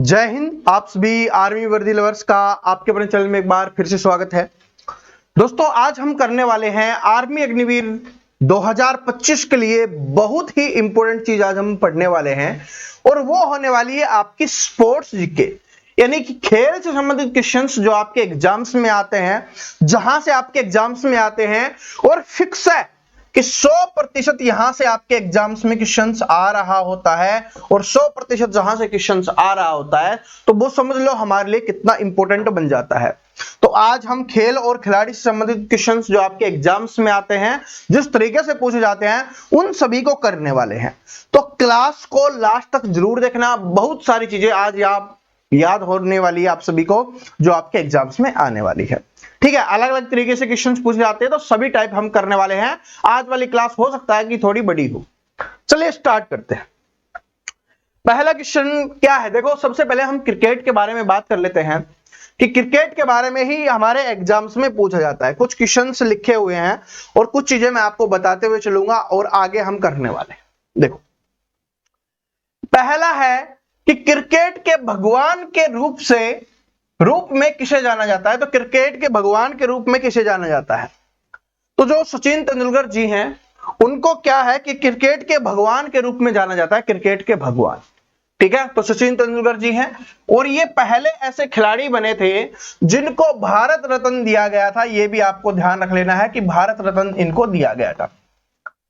जय हिंद। आप सभी आर्मी वर्दी लवर्स का आपके अपने चैनल में एक बार फिर से स्वागत है। दोस्तों, आज हम करने वाले हैं आर्मी अग्निवीर 2025 के लिए बहुत ही इंपॉर्टेंट चीज आज हम पढ़ने वाले हैं, और वो होने वाली है आपकी स्पोर्ट्स जीके, यानी कि खेल से संबंधित क्वेश्चंस जो आपके एग्जाम्स में आते हैं, जहां से आपके एग्जाम्स में आते हैं और फिक्स है कि 100% यहां से आपके एग्जाम्स में क्वेश्चंस आ रहा होता है, और 100% जहां से क्वेश्चंस आ रहा होता है तो वो समझ लो हमारे लिए कितना इंपॉर्टेंट बन जाता है। तो आज हम खेल और खिलाड़ी से संबंधित क्वेश्चंस जो आपके एग्जाम्स में आते हैं, जिस तरीके से पूछे जाते हैं, उन सभी को करने वाले हैं। तो क्लास को लास्ट तक जरूर देखना, बहुत सारी चीजें आज आप याद होने वाली है आप सभी को, जो आपके एग्जाम्स में आने वाली है। ठीक है, अलग अलग तरीके से क्वेश्चंस पूछे जाते हैं, तो सभी टाइप हम करने वाले हैं। आज वाली क्लास हो सकता है कि थोड़ी बड़ी हो। चलिए स्टार्ट करते हैं। पहला क्वेश्चन क्या है, देखो सबसे पहले हम क्रिकेट के बारे में बात कर लेते हैं कि क्रिकेट के बारे में ही हमारे एग्जाम्स में पूछा जाता है। कुछ क्वेश्चंस लिखे हुए हैं और कुछ चीजें मैं आपको बताते हुए चलूंगा और आगे हम करने वाले हैं। देखो, पहला है कि क्रिकेट के भगवान के रूप में किसे जाना जाता है। तो क्रिकेट के भगवान के रूप में किसे जाना जाता है? तो जो सचिन तेंदुलकर जी हैं, उनको क्या है कि क्रिकेट के भगवान के रूप में जाना जाता है, क्रिकेट के भगवान। ठीक है, तो सचिन तेंदुलकर जी हैं, और ये पहले ऐसे खिलाड़ी बने थे जिनको भारत रत्न दिया गया था। ये भी आपको ध्यान रख लेना है कि भारत रत्न इनको दिया गया था।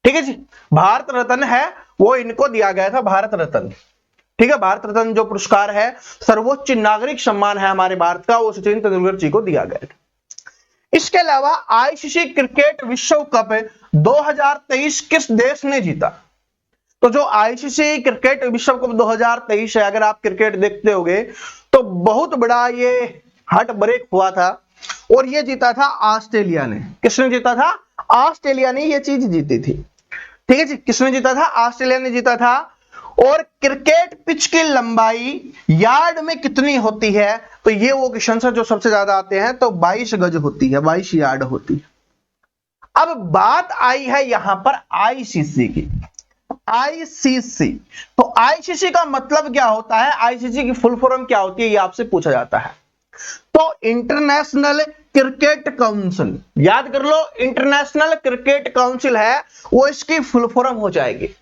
ठीक है जी, भारत रत्न है वो इनको दिया गया था, भारत रत्न। ठीक है, भारत रत्न जो पुरस्कार है, सर्वोच्च नागरिक सम्मान है हमारे भारत का, वो सचिन तेंदुलकर जी को दिया गया था। इसके अलावा आईसीसी क्रिकेट विश्व कप 2023 किस देश ने जीता? तो जो आईसीसी क्रिकेट विश्व कप 2023 है, अगर आप क्रिकेट देखते होंगे तो बहुत बड़ा ये हार्ट ब्रेक हुआ था, और ये जीता था ऑस्ट्रेलिया ने। किसने जीता था? ऑस्ट्रेलिया ने ये चीज जीती थी। ठीक है जी, किसने जीता था? ऑस्ट्रेलिया ने जीता था। और क्रिकेट पिच की लंबाई यार्ड में कितनी होती है? तो ये वो क्वेश्चन है जो सबसे ज्यादा आते हैं। तो 22 गज होती है, 22 यार्ड होती है। अब बात आई है यहां पर आईसीसी की। आईसीसी, तो आईसीसी का मतलब क्या होता है? आईसीसी की फुल फॉर्म क्या होती है, ये आपसे पूछा जाता है। तो इंटरनेशनल क्रिकेट काउंसिल, याद कर लो, इंटरनेशनल क्रिकेट काउंसिल है वो इसकी फुल फॉर्म हो जाएगी।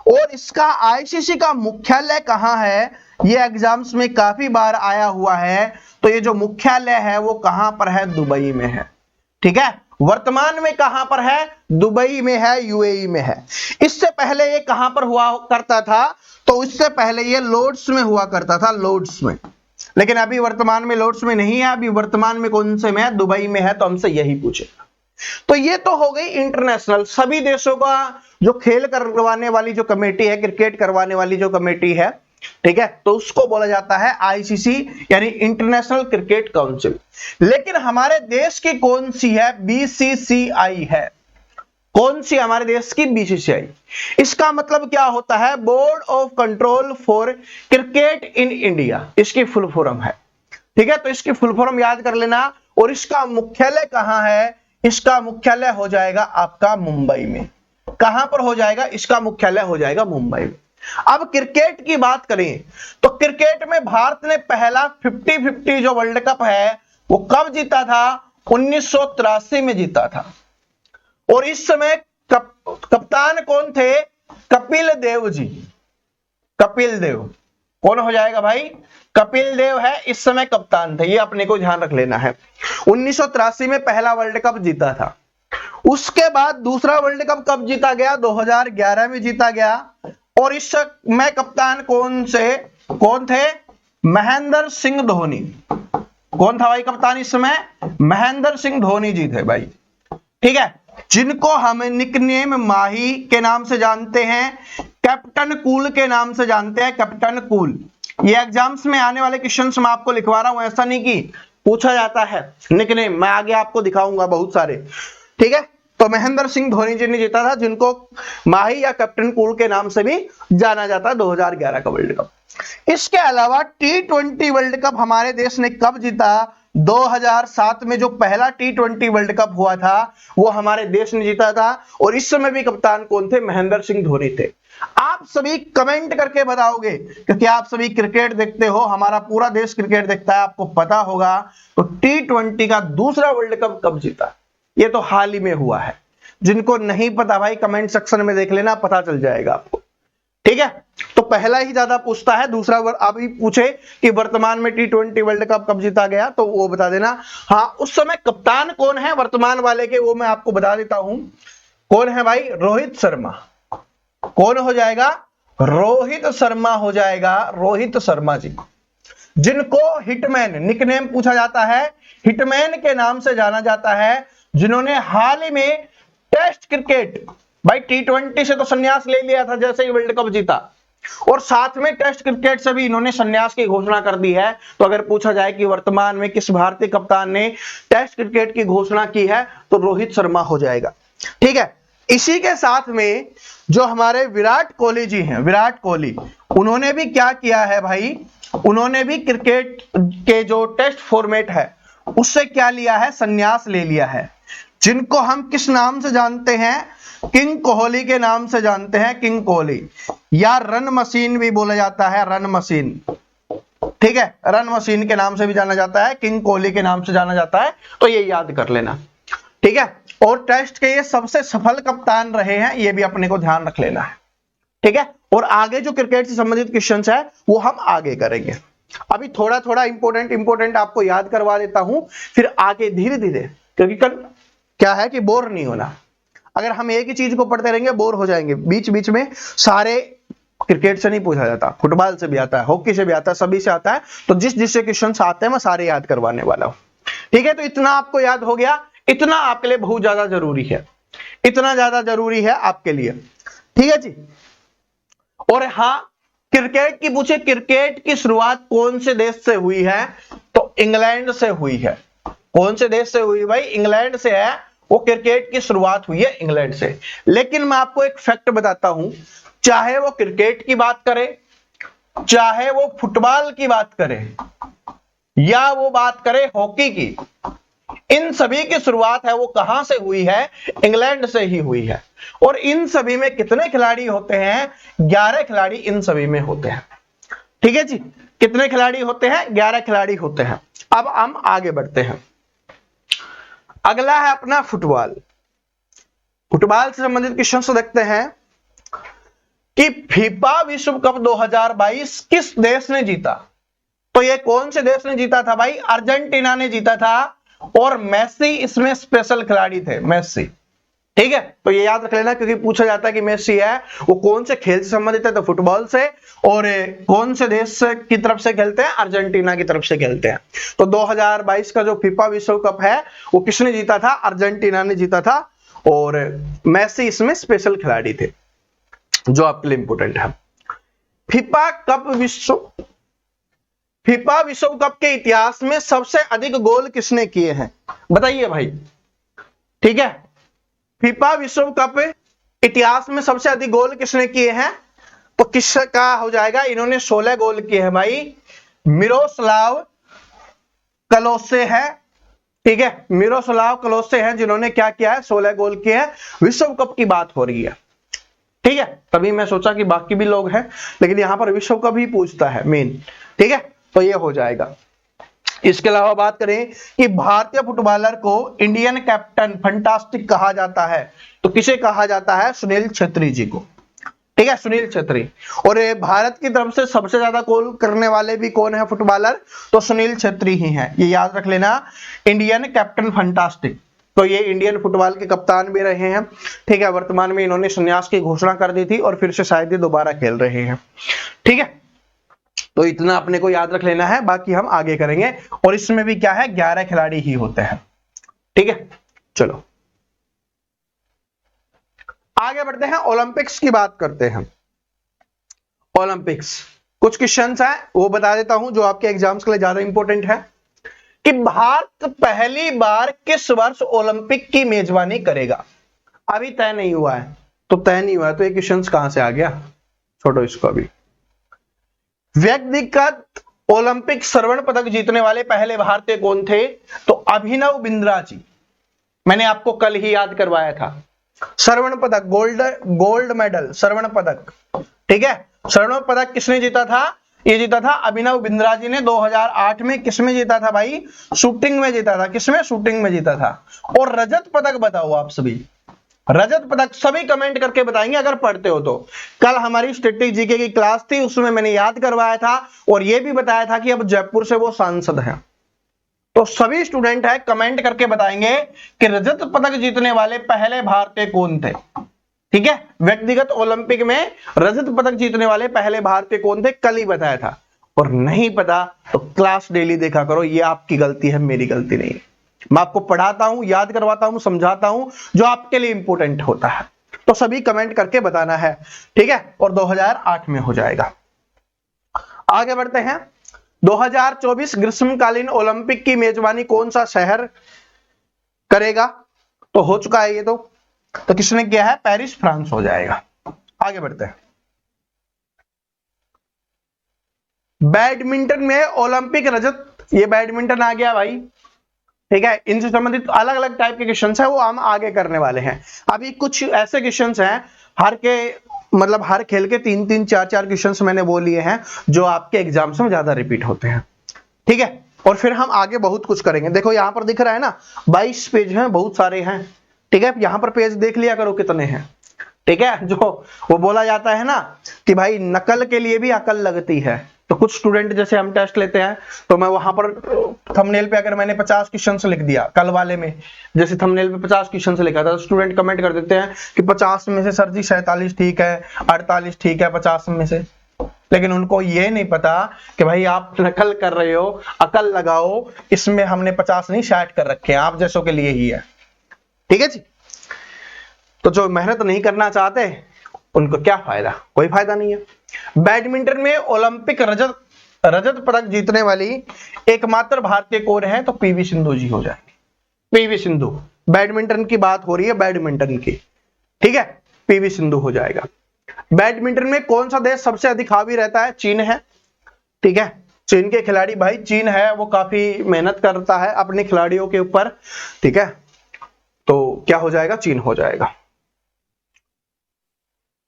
और इसका आईसीसी का मुख्यालय कहां है? ये एग्जाम्स में काफी बार आया हुआ है। तो ये जो मुख्यालय है वो कहां पर है? दुबई में है। ठीक है, वर्तमान में कहां पर है? दुबई में है, यूएई में है। इससे पहले ये कहां पर हुआ करता था? तो इससे पहले ये लॉर्ड्स में हुआ करता था, लॉर्ड्स में। लेकिन अभी वर्तमान में लॉर्ड्स में नहीं है, अभी वर्तमान में कौन से में है? दुबई में है। तो हमसे यही पूछेगा। तो ये तो हो गई इंटरनेशनल, सभी देशों का जो खेल करवाने वाली जो कमेटी है, क्रिकेट करवाने वाली जो कमेटी है, ठीक है, तो उसको बोला जाता है आईसीसी, यानी इंटरनेशनल क्रिकेट काउंसिल। लेकिन हमारे देश की कौन सी है? बीसीसीआई है। कौन सी हमारे देश की? बीसीसीआई। इसका मतलब क्या होता है? Board of control for cricket in India, इसकी फुल फॉर्म है। ठीक है, तो इसकी फुल फॉर्म याद कर लेना। और इसका मुख्यालय कहां है? इसका मुख्यालय हो जाएगा आपका मुंबई में। कहां पर हो जाएगा? इसका मुख्यालय हो जाएगा मुंबई में। अब क्रिकेट की बात करें तो क्रिकेट में भारत ने पहला 50-50 जो वर्ल्ड कप है वो कब जीता था? 1983 में जीता था। और इस समय कप्तान कौन थे? कपिल देव जी। कपिल देव कौन हो जाएगा भाई? कपिल देव है इस समय कप्तान थे, ये अपने को ध्यान रख लेना है। 1983 में पहला वर्ल्ड कप जीता था। उसके बाद दूसरा वर्ल्ड कप कब जीता गया? 2011 में जीता गया। और इस में कप्तान कौन थे? महेंद्र सिंह धोनी। कौन था भाई कप्तान इस समय? महेंद्र सिंह धोनी जी थे भाई। ठीक है, जिनको हम निकनेम माही के नाम से जानते हैं, कैप्टन कूल के नाम से जानते हैं, कैप्टन कूल। ये एग्जाम्स में आने वाले क्वेश्चंस मैं आपको लिखवा रहा हूं, ऐसा नहीं कि पूछा जाता है निकनेम, मैं आगे आपको दिखाऊंगा बहुत सारे। ठीक है, तो महेंद्र सिंह धोनी जी ने जीता था, जिनको माही या कैप्टन कूल के नाम से भी जाना जाता है, 2011 का वर्ल्ड कप। इसके अलावा T20 वर्ल्ड कप हमारे देश ने कब जीता? 2007 में जो पहला T20 वर्ल्ड कप हुआ था वो हमारे देश ने जीता था, और इस समय भी कप्तान कौन थे? महेंद्र सिंह धोनी थे। आप सभी कमेंट करके बताओगे, क्योंकि आप सभी क्रिकेट देखते हो, हमारा पूरा देश क्रिकेट देखता है, आपको पता होगा। तो T20 का दूसरा वर्ल्ड कप कब जीता? ये तो हाल ही में हुआ है। जिनको नहीं पता भाई कमेंट सेक्शन में देख लेना, पता चल जाएगा आपको, ठीक है। तो पहला ही ज्यादा पूछता है, दूसरा अभी पूछे कि वर्तमान में T20 वर्ल्ड कप कब जीता गया तो वो बता देना। हाँ, उस समय कप्तान कौन है वर्तमान वाले के, वो मैं आपको बता देता हूं। कौन है भाई? रोहित शर्मा। कौन हो जाएगा? रोहित शर्मा हो जाएगा, रोहित शर्मा जी, जिनको हिटमैन निकनेम पूछा जाता है, हिटमैन के नाम से जाना जाता है, जिन्होंने हाल ही में टेस्ट क्रिकेट, भाई T20 से तो संन्यास ले लिया था जैसे ही वर्ल्ड कप जीता, और साथ में टेस्ट क्रिकेट से भी इन्होंने संन्यास की घोषणा कर दी है। तो अगर पूछा जाए कि वर्तमान में किस भारतीय कप्तान ने टेस्ट क्रिकेट की घोषणा की है, तो रोहित शर्मा हो जाएगा, ठीक है। इसी के साथ में जो हमारे विराट कोहली जी हैं, विराट कोहली, उन्होंने भी क्या किया है भाई? उन्होंने भी क्रिकेट के जो टेस्ट फॉर्मेट है उससे क्या लिया है? संन्यास ले लिया है, जिनको हम किस नाम से जानते हैं? किंग कोहली के नाम से जानते हैं, किंग कोहली, या रन मशीन भी बोला जाता है, रन मशीन, ठीक है, रन मशीन के नाम से भी जाना जाता है, किंग कोहली के नाम से जाना जाता है। तो ये याद कर लेना, ठीक है। और टेस्ट के ये सबसे सफल कप्तान रहे हैं, ये भी अपने को ध्यान रख लेना है, ठीक है। और आगे जो क्रिकेट से संबंधित क्वेश्चंस है वो हम आगे करेंगे। अभी थोड़ा थोड़ा इंपॉर्टेंट आपको याद करवा देता हूं, फिर आगे धीरे धीरे, क्योंकि कल क्या है कि बोर नहीं होना। अगर हम एक ही चीज को पढ़ते रहेंगे बोर हो जाएंगे। बीच बीच में सारे क्रिकेट से नहीं पूछा जाता, फुटबॉल से भी आता है, हॉकी से भी आता है, सभी से आता है। तो जिस जिससे क्वेश्चन आते हैं मैं सारे याद करवाने वाला हूं, ठीक है। तो इतना आपको याद हो गया, इतना आपके लिए बहुत ज्यादा जरूरी है, इतना ज्यादा जरूरी है आपके लिए, ठीक है जी। और हाँ, क्रिकेट की पूछे, क्रिकेट की शुरुआत कौन से देश से हुई है? तो इंग्लैंड से हुई है। कौन से देश से हुई भाई? इंग्लैंड से है, वो क्रिकेट की शुरुआत हुई है इंग्लैंड से। लेकिन मैं आपको एक फैक्ट बताता हूं, चाहे वो क्रिकेट की बात करे, चाहे वो फुटबॉल की बात करे, या वो बात करे हॉकी की, इन सभी की शुरुआत है वो कहां से हुई है? इंग्लैंड से ही हुई है। और इन सभी में कितने खिलाड़ी होते हैं? 11 खिलाड़ी इन सभी में होते हैं, ठीक है जी। कितने खिलाड़ी होते हैं? 11 खिलाड़ी होते हैं। अब हम आगे बढ़ते हैं। अगला है अपना फुटबॉल। फुटबॉल से संबंधित क्वेश्चन देखते हैं कि फीफा विश्व कप 2022 किस देश ने जीता? तो ये कौन से देश ने जीता था भाई? अर्जेंटीना ने जीता था, और मेसी इसमें स्पेशल खिलाड़ी थे, मेसी, ठीक है। तो ये याद रख लेना, क्योंकि पूछा जाता है कि मेसी है वो कौन से खेल से संबंधित है, तो फुटबॉल से, और कौन से देश की तरफ से खेलते हैं? अर्जेंटीना की तरफ से खेलते हैं। तो 2022 का जो फीफा विश्व कप है वो किसने जीता था? अर्जेंटीना ने जीता था, और मेसी इसमें स्पेशल खिलाड़ी थे, जो आपके लिए इंपोर्टेंट है। फीफा विश्व कप के इतिहास में सबसे अधिक गोल किसने किए हैं? बताइए भाई, ठीक है। फीफा विश्व कप इतिहास में सबसे अधिक गोल किसने किए हैं? तो किसका हो जाएगा? इन्होंने 16 गोल किए हैं भाई। मिरोस्लाव क्लोसे है, ठीक है, मिरोस्लाव क्लोसे हैं जिन्होंने क्या किया है? 16 गोल किए हैं। विश्व कप की बात हो रही है, ठीक है। तभी मैं सोचा कि बाकी भी लोग हैं, लेकिन यहां पर विश्व कप ही पूछता है मेन, ठीक है। तो ये हो जाएगा। इसके अलावा बात करें कि भारतीय फुटबॉलर को इंडियन कैप्टन फंटास्टिक कहा जाता है, तो किसे कहा जाता है? सुनील छेत्री जी को, ठीक है, सुनील छेत्री। और भारत की तरफ से सबसे ज्यादा गोल करने वाले भी कौन है फुटबॉलर? तो सुनील छेत्री ही हैं, ये याद रख लेना, इंडियन कैप्टन फंटास्टिक। तो ये इंडियन फुटबॉल के कप्तान भी रहे हैं, ठीक है। वर्तमान में इन्होंने संन्यास की घोषणा कर दी थी, और फिर से शायद ये दोबारा खेल रहे हैं, ठीक है। तो इतना अपने को याद रख लेना है, बाकी हम आगे करेंगे। और इसमें भी क्या है? 11 खिलाड़ी ही होते हैं, ठीक है। चलो आगे बढ़ते हैं, ओलंपिक्स की बात करते हैं। ओलंपिक्स कुछ क्वेश्चंस हैं वो बता देता हूं, जो आपके एग्जाम्स के लिए ज्यादा इंपॉर्टेंट है, कि भारत पहली बार किस वर्ष ओलंपिक की मेजबानी करेगा? अभी तय नहीं हुआ है, तो तय नहीं हुआ तो ये क्वेश्चन कहां से आ गया? छोड़ो इसको। अभी व्यक्तिगत ओलंपिक स्वर्ण पदक जीतने वाले पहले भारतीय कौन थे? तो अभिनव बिंद्रा जी, मैंने आपको कल ही याद करवाया था। स्वर्ण पदक, गोल्ड मेडल, स्वर्ण पदक, ठीक है। स्वर्ण पदक किसने जीता था? ये जीता था अभिनव बिंद्रा जी ने 2008 में। किसमें जीता था भाई? शूटिंग में जीता था। किसमें? शूटिंग में जीता था। और रजत पदक बताओ आप सभी, रजत पदक सभी कमेंट करके बताएंगे अगर पढ़ते हो तो। कल हमारी स्टैटिक जीके की क्लास थी, उसमें मैंने याद करवाया था और यह भी बताया था कि अब जयपुर से वो सांसद हैं। तो सभी स्टूडेंट है कमेंट करके बताएंगे कि रजत पदक जीतने वाले पहले भारतीय कौन थे, ठीक है। व्यक्तिगत ओलंपिक में रजत पदक जीतने वाले पहले भारतीय कौन थे, कल ही बताया था। और नहीं पता तो क्लास डेली देखा करो, ये आपकी गलती है, मेरी गलती नहीं। मैं आपको पढ़ाता हूं, याद करवाता हूं, समझाता हूं जो आपके लिए इंपॉर्टेंट होता है। तो सभी कमेंट करके बताना है, ठीक है। और 2008 में हो जाएगा। आगे बढ़ते हैं। 2024 ग्रीष्मकालीन ओलंपिक की मेजबानी कौन सा शहर करेगा? तो हो चुका है ये तो किसने किया है? पेरिस, फ्रांस हो जाएगा। आगे बढ़ते हैं। बैडमिंटन में ओलंपिक रजत, ये बैडमिंटन आ गया भाई, ठीक है। इनसे संबंधित अलग अलग टाइप के क्वेश्चन है, वो हम आगे करने वाले हैं। अभी कुछ ऐसे क्वेश्चन हैं हर खेल के 3-3, 4-4 क्वेश्चन मैंने वो लिए हैं जो आपके एग्जाम्स में ज्यादा रिपीट होते हैं, ठीक है। और फिर हम आगे बहुत कुछ करेंगे। देखो यहां पर दिख रहा है ना, 22 पेज हैं, बहुत सारे हैं, ठीक है। यहां पर पेज देख लिया करो कितने हैं, ठीक है। जो वो बोला जाता है ना कि भाई नकल के लिए भी अकल लगती है। तो कुछ स्टूडेंट जैसे हम टेस्ट लेते हैं तो मैं वहां पर थंबनेल पे अगर मैंने 50 क्वेश्चन लिख दिया, कल वाले में जैसे थंबनेल पे 50 क्वेश्चन लिखा था, तो स्टूडेंट कमेंट कर देते हैं कि 50 में से सर जी 47 ठीक है, 48 ठीक है 50 में से। लेकिन उनको ये नहीं पता कि भाई आप नकल कर रहे हो, अकल लगाओ, इसमें हमने 50 नहीं 60 कर रखे हैं, आप जैसों के लिए ही है, ठीक है जी। तो जो मेहनत नहीं करना चाहते उनको क्या फायदा? कोई फायदा नहीं है। बैडमिंटन में ओलंपिक रजत पदक जीतने वाली एकमात्र भारतीय कौन है? तो पीवी सिंधु जी हो जाएंगे। पीवी सिंधु, बैडमिंटन की बात हो रही है, बैडमिंटन की, ठीक है, पीवी सिंधु हो जाएगा। बैडमिंटन में कौन सा देश सबसे अधिक हावी रहता है? चीन है, ठीक है। चीन के खिलाड़ी, भाई चीन है वो काफी मेहनत करता है अपने खिलाड़ियों के ऊपर, ठीक है। तो क्या हो जाएगा? चीन हो जाएगा।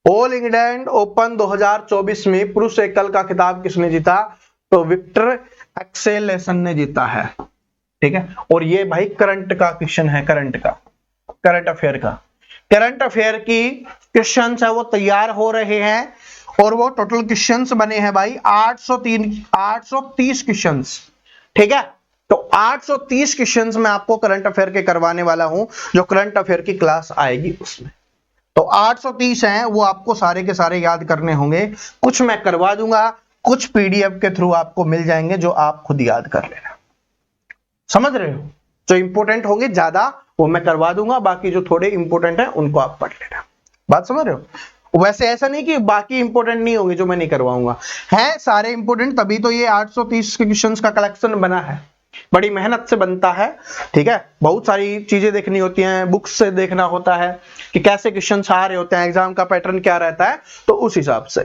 ऑल इंग्लैंड ओपन 2024 में पुरुष एकल का खिताब किसने जीता? तो विक्टर एक्सेलेसन ने जीता है, ठीक है। और ये भाई करंट का क्वेश्चन है, करंट अफेयर का। करंट अफेयर की क्वेश्चंस है वो तैयार हो रहे हैं और वो टोटल क्वेश्चंस बने हैं भाई 830 क्वेश्चंस, ठीक है। तो 830 क्वेश्चंस मैं आपको करंट अफेयर के करवाने वाला हूं, जो करंट अफेयर की क्लास आएगी उसमें। तो 830 हैं, वो आपको सारे के सारे याद करने होंगे। कुछ मैं करवा दूंगा, कुछ पीडीएफ के थ्रू आपको मिल जाएंगे जो आप खुद याद कर लेना। समझ रहे हो? जो इंपॉर्टेंट होंगे ज्यादा वो मैं करवा दूंगा, बाकी जो थोड़े इंपॉर्टेंट हैं उनको आप पढ़ लेना। बात समझ रहे हो? वैसे ऐसा नहीं कि बाकी इंपॉर्टेंट नहीं होंगे जो मैं नहीं करवाऊंगा, है सारे इंपॉर्टेंट, तभी तो ये 830 के क्वेश्चंस का कलेक्शन बना है। बड़ी मेहनत से बनता है, ठीक है। बहुत सारी चीजें देखनी होती हैं, बुक्स से देखना होता है कि कैसे क्वेश्चन आ रहे होते हैं, एग्जाम का पैटर्न क्या रहता है, तो उस हिसाब से,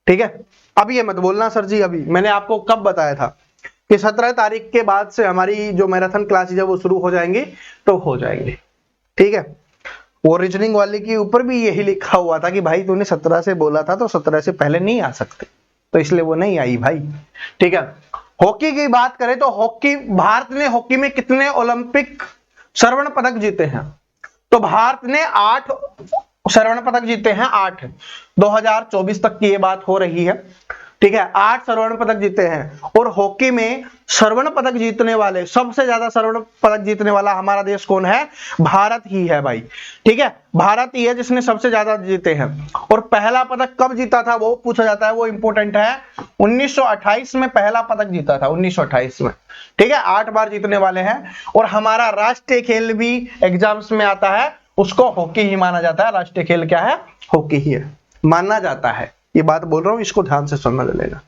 ठीक है। अब ये मत बोलना सर जी अभी मैंने आपको कब बताया था कि 17 तारीख के बाद से हमारी जो मैराथन क्लासेज है वो शुरू हो जाएंगी, तो हो जाएंगे, ठीक है। वो रीजनिंग वाले के ऊपर भी यही लिखा हुआ था कि भाई तूने 17 से बोला था तो 17 से पहले नहीं आ सकते, तो इसलिए वो नहीं आई भाई, ठीक है। हॉकी की बात करें तो हॉकी, भारत ने हॉकी में कितने ओलंपिक स्वर्ण पदक जीते हैं? तो भारत ने 8 स्वर्ण पदक जीते हैं, 8। 2024 तक की ये बात हो रही है, ठीक है। 8 स्वर्ण पदक जीते हैं। और हॉकी में स्वर्ण पदक जीतने वाले, सबसे ज्यादा स्वर्ण पदक जीतने वाला हमारा देश कौन है? भारत ही है भाई, ठीक है। भारत ही है जिसने सबसे ज्यादा जीते हैं। और पहला पदक कब जीता था वो पूछा जाता है, वो इंपॉर्टेंट है। 1928 में पहला पदक जीता था, 1928 में, ठीक है। 8 बार जीतने वाले हैं। और हमारा राष्ट्रीय खेल भी एग्जाम्स में आता है, उसको हॉकी ही माना जाता है। राष्ट्रीय खेल क्या है? हॉकी ही है, माना जाता है। ये बात बोल रहा हूं, इसको ध्यान से समझ लेना,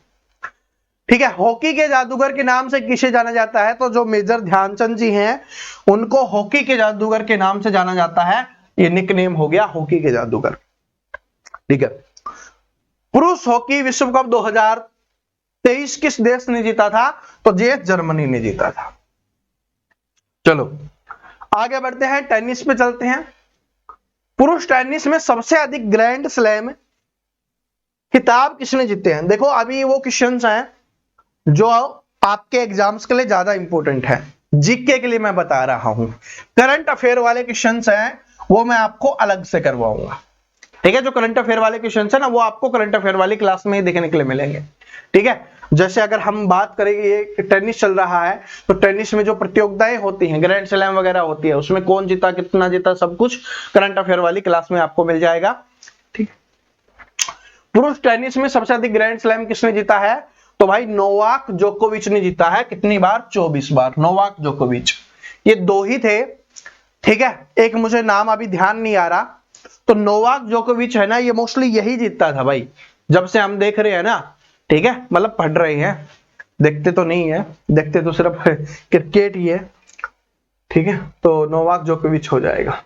ठीक है। हॉकी के जादूगर के नाम से किसे जाना जाता है? तो जो मेजर ध्यानचंद जी हैं उनको हॉकी के जादूगर के नाम से जाना जाता है। ये निकनेम हो गया हॉकी के जादूगर, ठीक है। पुरुष हॉकी विश्व कप 23 किस देश ने जीता था? तो ये जर्मनी ने जीता था। चलो आगे बढ़ते हैं, टेनिस पे चलते हैं। पुरुष टेनिस में सबसे अधिक ग्रैंड स्लैम खिताब किसने जीते हैं? देखो अभी वो क्वेश्चंस हैं जो आपके एग्जाम्स के लिए ज्यादा इंपॉर्टेंट है, जीके के लिए मैं बता रहा हूं। करंट अफेयर वाले क्वेश्चंस हैं वो मैं आपको अलग से करवाऊंगा, ठीक है। जो करंट अफेयर वाले क्वेश्चंस है ना वो आपको करंट अफेयर वाली क्लास में ही देखने के लिए मिलेंगे, ठीक है। जैसे अगर हम बात करेंगे, ये टेनिस चल रहा है तो टेनिस में जो प्रतियोगिताएं होती हैं, ग्रैंड स्लैम वगैरह होती है, उसमें कौन जीता, कितना जीता, सब कुछ करंट अफेयर वाली क्लास में आपको मिल जाएगा, ठीक। पुरुष टेनिस में सबसे अधिक ग्रैंड स्लैम किसने जीता है? तो भाई नोवाक जोकोविच ने जीता है। कितनी बार? 24 बार। नोवाक जोकोविच, ये दो ही थे, ठीक है। एक मुझे नाम अभी ध्यान नहीं आ रहा। तो नोवाक जोकोविच है ना, ये मोस्टली यही जीतता था भाई, जब से हम देख रहे हैं ना, ठीक है। मतलब पढ़ रहे हैं, देखते तो नहीं है, देखते तो सिर्फ क्रिकेट ही है, ठीक है। तो नोवाक जोकोविच हो जाएगा।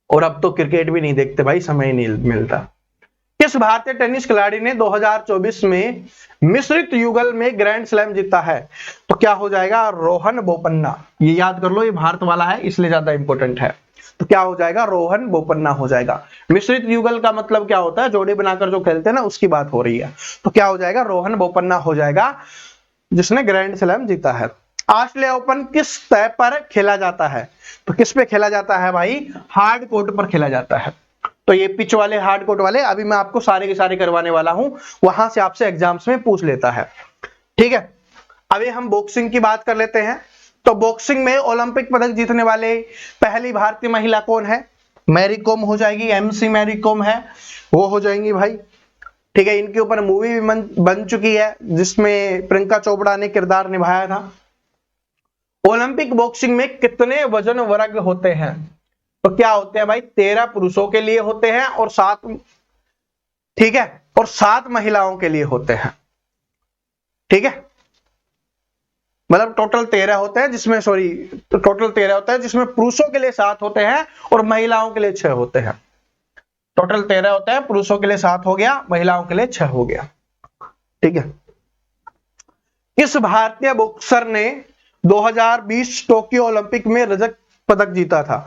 और अब तो क्रिकेट भी नहीं देखते भाई, समय नहीं मिलता। किस भारतीय टेनिस खिलाड़ी ने 2024 में मिश्रित युगल में ग्रैंड स्लैम जीता है? तो क्या हो जाएगा? रोहन बोपन्ना। ये याद कर लो, ये भारत वाला है इसलिए ज्यादा इंपॉर्टेंट है। तो क्या हो जाएगा? रोहन बोपन्ना हो जाएगा। मिश्रित युगल का मतलब क्या होता है? जोड़ी बनाकर जो खेलते हैं ना, उसकी बात हो रही है। तो क्या हो जाएगा? रोहन बोपन्ना हो जाएगा जिसने ग्रैंड स्लैम जीता है। ऑस्ट्रेलिया ओपन किस तय पर खेला जाता है? तो किस पे खेला जाता है भाई? हार्ड कोर्ट पर खेला जाता है। तो ये पिच वाले, हार्ड कोर्ट वाले, अभी मैं आपको सारे के सारे करवाने वाला हूं, वहां से आपसे एग्जाम्स में पूछ लेता है, ठीक है। अभी हम बॉक्सिंग की बात कर लेते हैं। तो बॉक्सिंग में ओलंपिक पदक जीतने वाले पहली भारतीय महिला कौन है? मैरी कॉम हो जाएगी, एमसी मैरी कॉम है, वो हो जाएंगी भाई, ठीक है। इनके ऊपर मूवी भी बन चुकी है जिसमें प्रियंका चोपड़ा ने किरदार निभाया था। ओलंपिक बॉक्सिंग में कितने वजन वर्ग होते हैं? तो क्या होते हैं भाई? 13 पुरुषों के लिए होते हैं और 7, ठीक है, और 7 महिलाओं के लिए होते हैं, ठीक है। मतलब टोटल 13 होते हैं जिसमें, सॉरी, तो टोटल 13 होता है जिसमें पुरुषों के लिए 7 होते हैं और महिलाओं के लिए 6 होते हैं। टोटल 13 होता है, पुरुषों के लिए 7 हो गया, महिलाओं के लिए 6 हो गया, ठीक है। किस भारतीय बॉक्सर ने 2020 टोक्यो ओलंपिक में रजत पदक जीता था?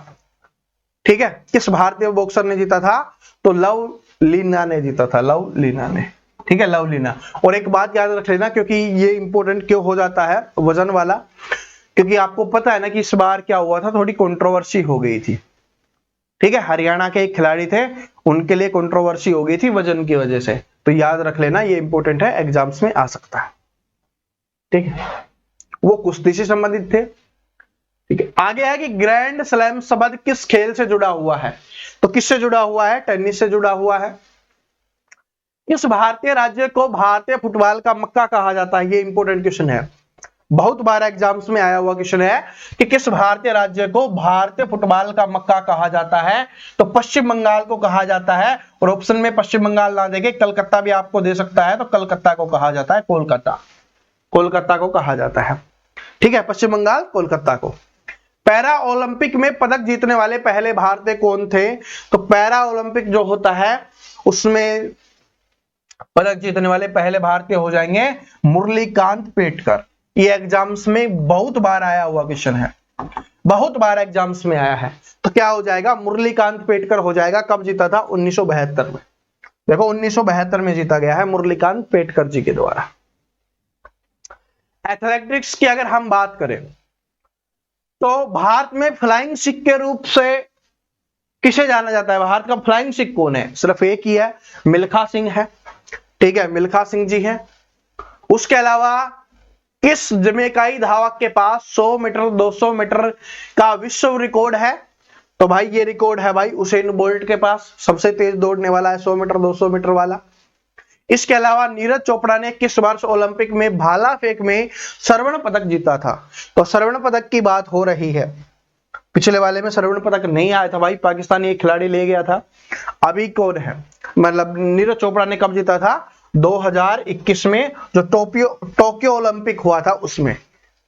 ठीक है, किस भारतीय बॉक्सर ने जीता था? तो लवलीना ने जीता था, लवलीना ने, ठीक है, लवलीना। और एक बात याद रख लेना, क्योंकि ये इंपॉर्टेंट क्यों हो जाता है वजन वाला, क्योंकि आपको पता है ना कि इस बार क्या हुआ था, थोड़ी कंट्रोवर्सी हो गई थी, ठीक है। हरियाणा के एक खिलाड़ी थे, उनके लिए कंट्रोवर्सी हो गई थी वजन की वजह से, तो याद रख लेना, ये इंपॉर्टेंट है, एग्जाम्स में आ सकता है, ठीक है। वो कुश्ती से संबंधित थे, ठीक है। आगे है कि ग्रैंड स्लैम शब्द किस खेल से जुड़ा हुआ है? तो किससे जुड़ा हुआ है? टेनिस से जुड़ा हुआ है। इस भारतीय राज्य को भारतीय फुटबॉल का मक्का कहा जाता है, ये इंपॉर्टेंट क्वेश्चन है, बहुत बार एग्जाम्स में आया हुआ क्वेश्चन है कि किस भारतीय राज्य को भारतीय फुटबॉल का मक्का कहा जाता है? तो पश्चिम बंगाल को कहा जाता है। और ऑप्शन में पश्चिम बंगाल ना देके कलकत्ता भी आपको दे सकता है, तो कलकत्ता को कहा जाता है, कोलकाता, कोलकाता को कहा जाता है, ठीक है, पश्चिम बंगाल, कोलकाता को। पैरा ओलंपिक में पदक जीतने वाले पहले भारतीय कौन थे? तो पैरा ओलंपिक जो होता है उसमें पदक जीतने वाले पहले भारतीय हो जाएंगे मुरलीकांत पेटकर। ये एग्जाम्स में बहुत बार आया हुआ क्वेश्चन है, बहुत बार एग्जाम्स में आया है। तो क्या हो जाएगा? मुरलीकांत पेटकर हो जाएगा। कब जीता था? 1972 में। देखो 1972 में जीता गया है मुरलीकांत पेटकर जी के द्वारा। एथलेटिक्स की अगर हम बात करें तो भारत में फ्लाइंग सिख के रूप से किसे जाना जाता है? भारत का फ्लाइंग सिख कौन है? सिर्फ एक ही है, मिल्खा सिंह है, ठीक है, मिल्खा सिंह जी हैं। उसके अलावा किस जमैकाई धावक के पास 100 मीटर 200 मीटर का विश्व रिकॉर्ड है? तो भाई ये रिकॉर्ड है भाई उसेन बोल्ट के पास, सबसे तेज दौड़ने वाला है 100 मीटर 200 मीटर वाला। इसके अलावा नीरज चोपड़ा ने किस वर्ष ओलंपिक में भाला फेंक में स्वर्ण पदक जीता था? तो स्वर्ण पदक की बात हो रही है, पिछले वाले में स्वर्ण पदक नहीं आया था भाई, पाकिस्तानी एक खिलाड़ी ले गया था। अभी कौन है? मतलब नीरज चोपड़ा ने कब जीता था? 2021 में, जो टोक्यो ओलंपिक हुआ था उसमें,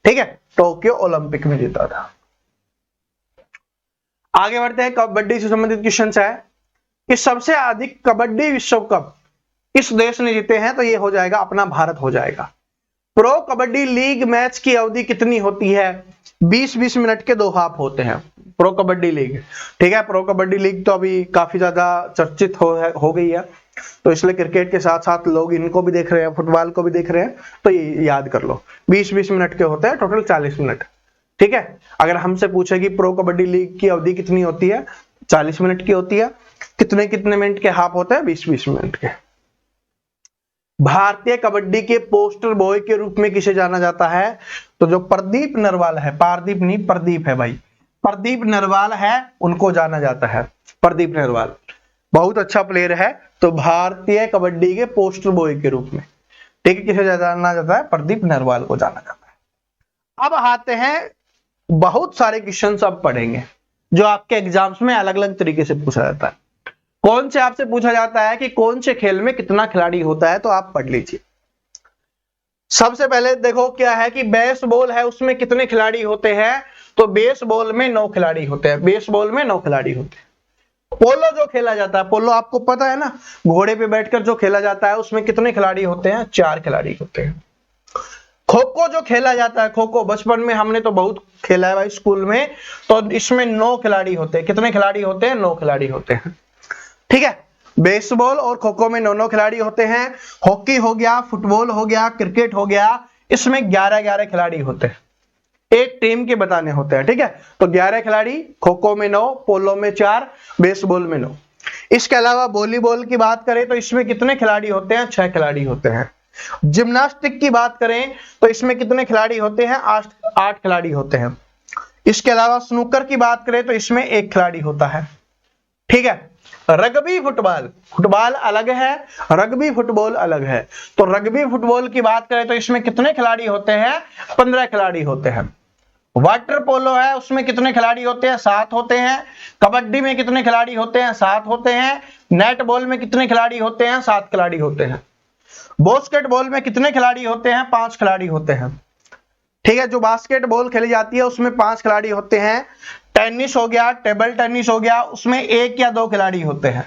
ठीक है, टोक्यो ओलंपिक में जीता था। आगे बढ़ते हैं, कबड्डी से संबंधित क्वेश्चन है कि सबसे अधिक कबड्डी विश्व कप किस देश ने जीते हैं, तो ये हो जाएगा अपना भारत हो जाएगा। प्रो कबड्डी लीग मैच की अवधि कितनी होती है? 20-20 मिनट के 2 हाफ होते हैं प्रो कबड्डी लीग। ठीक है, प्रो कबड्डी लीग तो अभी काफी ज्यादा चर्चित हो गई है, तो इसलिए क्रिकेट के साथ साथ लोग इनको भी देख रहे हैं, फुटबॉल को भी देख रहे हैं, तो ये याद कर लो 20-20 मिनट के होते हैं, टोटल 40 मिनट। ठीक है, अगर हमसे पूछे कि प्रो कबड्डी लीग की अवधि कितनी होती है, 40 मिनट की होती है। कितने कितने मिनट के हाफ होते हैं? 20-20 मिनट के। भारतीय कबड्डी के पोस्टर बॉय के रूप में किसे जाना जाता है? तो जो प्रदीप नरवाल है, पारदीप नहीं प्रदीप है भाई, प्रदीप नरवाल है, उनको जाना जाता है। प्रदीप नरवाल बहुत अच्छा प्लेयर है, तो भारतीय कबड्डी के पोस्टर बॉय के रूप में, ठीक है, किसे जाना जाता है? प्रदीप नरवाल को जाना जाता है। अब आते हैं, बहुत सारे क्वेश्चन अब पढ़ेंगे जो आपके एग्जाम्स में अलग अलग तरीके से पूछा जाता है। कौन से आपसे पूछा जाता है कि कौन से खेल में कितना खिलाड़ी होता है, तो आप पढ़ लीजिए। सबसे पहले देखो क्या है कि बेसबॉल है, उसमें कितने खिलाड़ी होते हैं? तो बेसबॉल में 9 खिलाड़ी होते हैं, बेसबॉल में 9 खिलाड़ी होते हैं। पोलो जो खेला जाता है, पोलो आपको पता है ना, घोड़े पे बैठकर जो खेला जाता है, उसमें कितने खिलाड़ी होते हैं? 4 खिलाड़ी होते हैं। खो खो जो खेला जाता है, खो खो बचपन में हमने तो बहुत खेला है भाई स्कूल में, तो इसमें 9 खिलाड़ी होते हैं। कितने खिलाड़ी होते हैं? 9 खिलाड़ी होते हैं। ठीक है, बेसबॉल और खो खो में 9 खिलाड़ी होते हैं। हॉकी हो गया, फुटबॉल हो गया, क्रिकेट हो गया, इसमें 11 खिलाड़ी होते हैं, एक टीम के बताने होते हैं। ठीक है, तो 11 खिलाड़ी, खो खो में 9, पोलो में 4, बेसबॉल में 9। इसके अलावा वॉलीबॉल की बात करें तो इसमें कितने खिलाड़ी होते हैं? 6 खिलाड़ी होते हैं। जिम्नास्टिक की बात करें तो इसमें कितने खिलाड़ी होते हैं? 8 खिलाड़ी होते हैं। इसके अलावा स्नूकर की बात करें तो इसमें 1 खिलाड़ी होता है। ठीक है, रग्बी फुटबॉल, फुटबॉल अलग है, रग्बी फुटबॉल अलग है। तो रग्बी फुटबॉल की बात करें तो इसमें कितने खिलाड़ी होते हैं? 15 खिलाड़ी होते हैं। वाटर पोलो है, उसमें कितने खिलाड़ी होते हैं? 7 होते हैं। कबड्डी में कितने खिलाड़ी होते हैं? 7 होते हैं। नेट बॉल में कितने खिलाड़ी होते हैं? 7 खिलाड़ी होते हैं। बास्केटबॉल में कितने खिलाड़ी होते हैं? 5 खिलाड़ी होते हैं। ठीक है, जो बास्केटबॉल खेली जाती है उसमें 5 खिलाड़ी होते हैं। टेनिस हो गया, टेबल टेनिस हो गया, उसमें 1 या 2 खिलाड़ी होते हैं।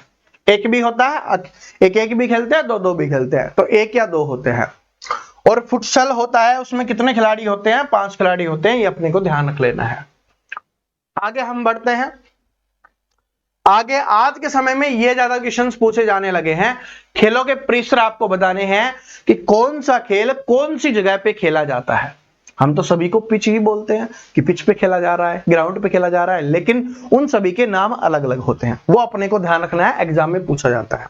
एक भी होता है, एक भी खेलते हैं, 2 भी खेलते हैं, तो 1 या 2 होते हैं। और फुटसल होता है, उसमें कितने खिलाड़ी होते हैं? 5 खिलाड़ी होते हैं। ये अपने को ध्यान रख लेना है। आगे हम बढ़ते हैं। आगे आज के समय में ये ज्यादा क्वेश्चंस पूछे जाने लगे हैं, खेलों के परिसर आपको बताने हैं कि कौन सा खेल कौन सी जगह पे खेला जाता है। हम तो सभी को पिच ही बोलते हैं कि पिच पे खेला जा रहा है, ग्राउंड पे खेला जा रहा है, लेकिन उन सभी के नाम अलग अलग होते हैं, वो अपने को ध्यान रखना है, एग्जाम में पूछा जाता है।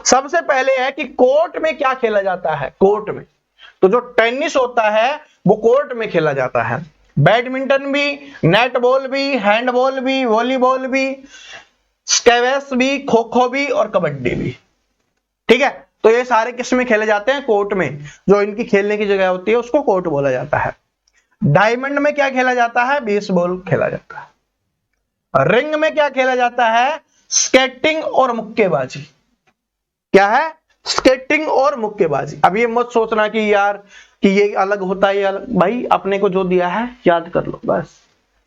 सबसे पहले है कि कोर्ट में क्या खेला जाता है? कोर्ट में तो जो टेनिस होता है वो कोर्ट में खेला जाता है। बैडमिंटन भी, नेट बॉल भी, हैंडबॉल भी, वॉलीबॉल भी, स्क्वैश भी, खो खो भी और कबड्डी भी। ठीक है, तो ये सारे किस में खेले जाते हैं? कोर्ट में। जो इनकी खेलने की जगह होती है उसको कोर्ट बोला जाता है। डायमंड में क्या खेला जाता है? बेसबॉल खेला जाता है। रिंग में क्या खेला जाता है? स्केटिंग और मुक्केबाजी। क्या है? स्केटिंग और मुक्केबाजी। अब ये मत सोचना कि यार कि ये अलग होता है, ये अलग, भाई अपने को जो दिया है याद कर लो बस।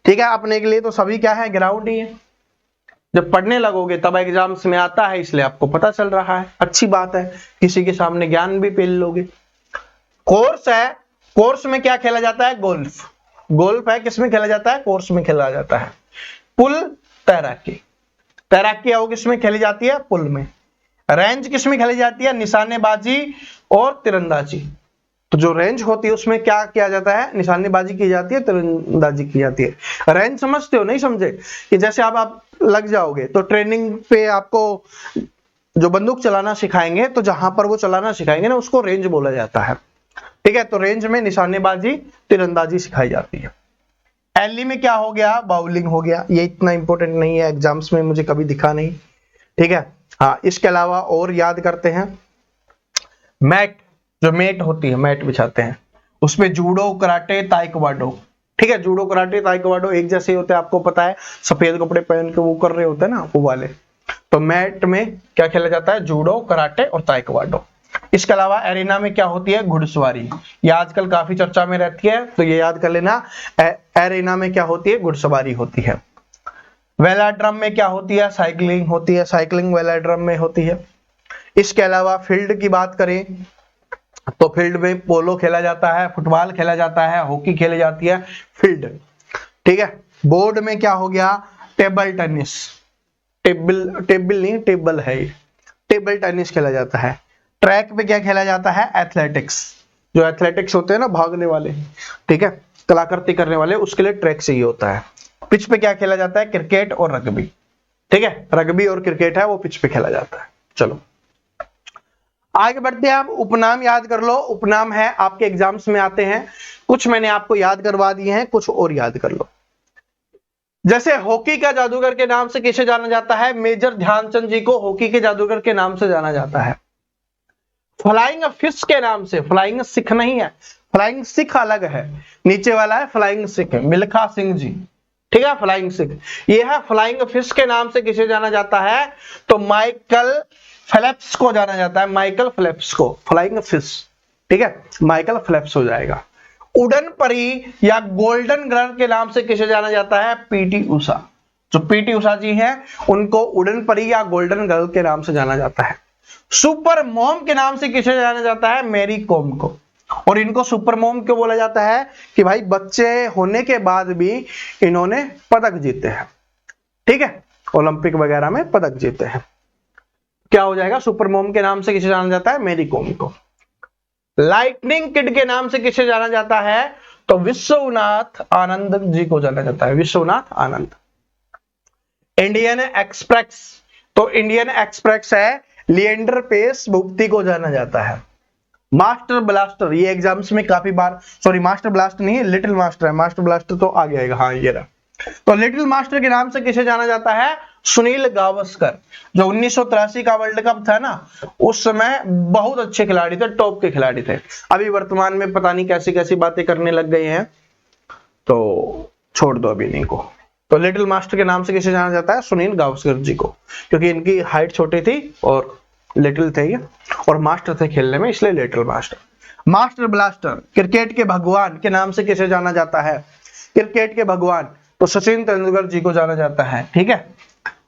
ठीक है, अपने के लिए तो सभी क्या है? ग्राउंड ही है। जब पढ़ने लगोगे तब एग्जाम्स में आता है, इसलिए आपको पता चल रहा है, अच्छी बात है, किसी के सामने ज्ञान भी पेल लोगे। कोर्स है, कोर्स में क्या खेला जाता है? गोल्फ। गोल्फ है, किसमें खेला जाता है? कोर्स में खेला जाता है। पुल, तैराकी। तैराकी वो किसमें खेली जाती है? पुल में। रेंज किसमें खेली जाती है? निशानेबाजी और तीरंदाजी। तो जो रेंज होती है उसमें क्या किया जाता है? निशानेबाजी की जाती है, तीरंदाजी की जाती है। रेंज समझते हो? नहीं समझे कि जैसे आप लग जाओगे तो ट्रेनिंग पे आपको जो बंदूक चलाना सिखाएंगे, तो जहां पर वो चलाना सिखाएंगे ना, उसको रेंज बोला जाता है। ठीक है, तो रेंज में निशानेबाजी, तीरंदाजी सिखाई जाती है। एली में क्या हो गया? बाउलिंग हो गया। ये इतना इंपॉर्टेंट नहीं है, एग्जाम्स में मुझे कभी दिखा नहीं। ठीक है, हाँ, इसके अलावा और याद करते हैं, मैट, जो मैट होती है, मैट बिछाते हैं, उसमें जूडो, कराटे, ताइक्वांडो। ठीक है, जूडो, कराटे, ताइक्वांडो एक जैसे होते हैं, आपको पता है, सफेद कपड़े पहन के वो कर रहे होते हैं ना, वो वाले। तो मैट में क्या खेला जाता है? जूडो, कराटे और ताइक्वांडो। इसके अलावा एरिना में क्या होती है? घुड़सवारी। ये आजकल काफी चर्चा में रहती है, तो ये याद कर लेना, एरिना में क्या होती है? घुड़सवारी होती है। वेलोड्रम में क्या होती है? साइकिलिंग होती है, साइकिलिंग वेलोड्रम में होती है। इसके अलावा फील्ड की बात करें तो फील्ड में पोलो खेला जाता है, फुटबॉल खेला जाता है, हॉकी खेली जाती है, फील्ड। ठीक है। बोर्ड में क्या हो गया, टेबल टेनिस, टेबल नहीं टेबल है, टेबल टेनिस खेला जाता है। ट्रैक पे क्या खेला जाता है, एथलेटिक्स, जो एथलेटिक्स होते हैं ना भागने वाले, ठीक है, कलाकृति करने वाले, उसके लिए ट्रैक चाहिए होता है। पिच पे क्या खेला जाता है, क्रिकेट और रग्बी। ठीक है, रग्बी और क्रिकेट है वो पिच पे खेला जाता है। चलो आगे बढ़ते हैं। आप उपनाम याद कर लो, उपनाम है आपके एग्जाम्स में आते हैं, कुछ मैंने आपको याद करवा दिए हैं, कुछ और याद कर लो। जैसे हॉकी का जादूगर के नाम से किसे जाना जाता है, मेजर ध्यानचंद जी को हॉकी के जादूगर के नाम से जाना जाता है। फ्लाइंग फिश के नाम से, फ्लाइंग सिख नहीं है, फ्लाइंग सिख अलग है, नीचे वाला है फ्लाइंग सिख, मिल्खा सिंह जी। ठीक है, फ्लाइंग सिख ये है। फ्लाइंग फिश के नाम से किसे जाना जाता है, तो माइकल फेल्प्स को जाना जाता है, माइकल फेल्प्स को, फ्लाइंग फिश। ठीक है, माइकल फेल्प्स हो जाएगा। उड़न परी या गोल्डन गर्ल के नाम से किसे जाना जाता है, पीटी उषा। जो पीटी उषा जी हैं उनको उड़न परी या गोल्डन गर्ल के नाम से जाना जाता है। सुपर मॉम के नाम से किसे जाना जाता है, मैरी कॉम को। और इनको सुपर मॉम क्यों बोला जाता है, कि भाई बच्चे होने के बाद भी इन्होंने पदक जीते हैं। ठीक है, ओलंपिक वगैरह में पदक जीते हैं। क्या हो जाएगा, सुपर मॉम के नाम से किसे जाना जाता है, मैरी कॉम को। लाइटनिंग किड के नाम से किसे जाना जाता है, तो विश्वनाथ आनंद जी को जाना जाता है, विश्वनाथ आनंद। इंडियन एक्सप्रेस, तो इंडियन एक्सप्रेस है लिएंडर पेस भुपति को जाना जाता है। मास्टर ब्लास्टर, ये एग्जाम्स में काफी बार, सॉरी मास्टर ब्लास्टर नहीं है, लिटिल मास्टर है, मास्टर ब्लास्टर तो आ गया, हाँ ये रहा। तो लिटिल मास्टर के नाम से किसे जाना जाता है, सुनील गावस्कर, जो 1983 का वर्ल्ड कप था ना, उस समय बहुत अच्छे खिलाड़ी थे, टॉप के खिलाड़ी थे। अभी वर्तमान में पता नहीं कैसी कैसी बातें करने लग गए हैं, तो छोड़ दो अभी इन्हीं को। तो लिटिल मास्टर के नाम से किसे जाना जाता है, सुनील गावस्कर जी को, क्योंकि इनकी हाइट छोटी थी और लिटिल थे ये, और मास्टर थे खेलने में, इसलिए little master. Master blaster, cricket के भगवान के नाम से किसे जाना जाता है, क्रिकेट के भगवान, तो सचिन तेंदुलकर जी को जाना जाता है। ठीक है,